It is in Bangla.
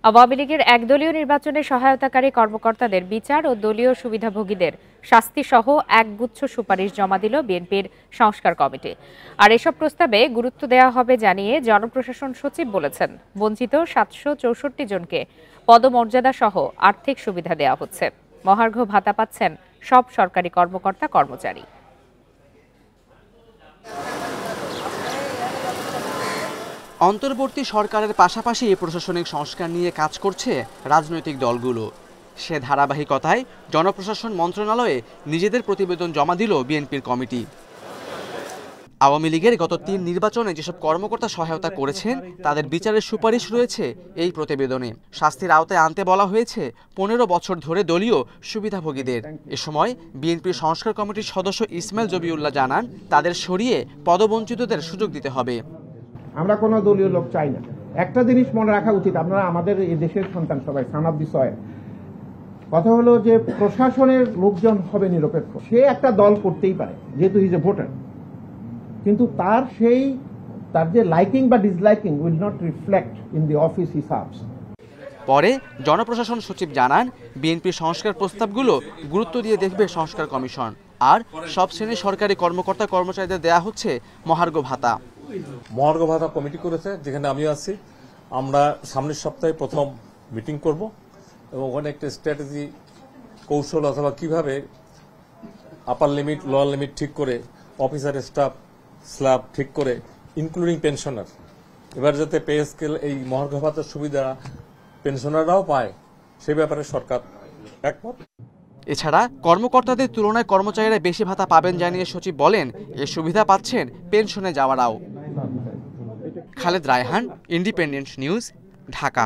আওয়ামী লীগের একদলীয় নির্বাচনে সহায়তাকারী কর্মকর্তাদের বিচার ও দলীয় সুবিধাভোগীদের শাস্তিসহ একগুচ্ছ সুপারিশ জমা দিল বিএনপির সংস্কার কমিটি। আর এসব প্রস্তাবে গুরুত্ব দেওয়া হবে জানিয়ে জনপ্রশাসন সচিব বলেছেন, বঞ্চিত ৭৬৪ জনকে পদমর্যাদা সহ আর্থিক সুবিধা দেওয়া হচ্ছে। মহার্ঘ ভাতা পাচ্ছেন সব সরকারি কর্মকর্তা কর্মচারী। অন্তর্বর্তী সরকারের পাশাপাশি প্রশাসনিক সংস্কার নিয়ে কাজ করছে রাজনৈতিক দলগুলো। সে ধারাবাহিকতায় জনপ্রশাসন মন্ত্রণালয়ে নিজেদের প্রতিবেদন জমা দিল বিএনপির কমিটি। আওয়ামী লীগের গত ৩ নির্বাচনে যেসব কর্মকর্তা সহায়তা করেছেন তাদের বিচারের সুপারিশ রয়েছে এই প্রতিবেদনে। শাস্তির আওতায় আনতে বলা হয়েছে ১৫ বছর ধরে দলীয় সুবিধাভোগীদের। এ সময় বিএনপির সংস্কার কমিটির সদস্য ইসমাইল জবিউল্লাহ জানান, তাদের সরিয়ে পদবঞ্চিতদের সুযোগ দিতে হবে। আমরা কোনো দলীয় লোক চাই না। একটা জিনিস মনে রাখা উচিত, আপনারা আমাদের এই দেশের সন্তান সবাই, সান অফ দি সয়েল। কথা হলো যে প্রশাসনের লোকজন হবে নিরপেক্ষ। সে একটা দল করতেই পারে যেহেতু হি ইজ এ ভোটার, কিন্তু তার যে লাইকিং বা disliking will not reflect in the office he serves. পরে জনপ্রশাসন সচিব জানান, বিএনপির সংস্কার প্রস্তাবগুলো গুরুত্ব দিয়ে দেখবে সংস্কার কমিশন। আর সব শ্রেণীর সরকারি কর্মকর্তা কর্মচারীদের দেয়া হচ্ছে মহার্ঘ ভাতা। মহার্ঘ ভাতা কমিটি করেছে, যেখানে আমিও আছি। আমরা সামনের সপ্তাহে প্রথম মিটিং করব এবং ওখানে একটা স্ট্র্যাটেজি কৌশল অথবা কিভাবে আপার লিমিট লোয়ার লিমিট ঠিক করে অফিসার স্টাফ স্ল্যাব ঠিক করে ইনক্লুডিং পেনশনার, এবার যাতে পে স্কেল এই মহার্ঘ ভাতার সুবিধা পেনশনাররাও পায় সে ব্যাপারে সরকার একমত। এছাড়া কর্মকর্তাদের তুলনায় কর্মচারীরা বেশি ভাতা পাবেন জানিয়ে সচিব বলেন, এ সুবিধা পাচ্ছেন পেনশনে যাওয়ারাও। Khaled Raihan, independent news, Dhaka.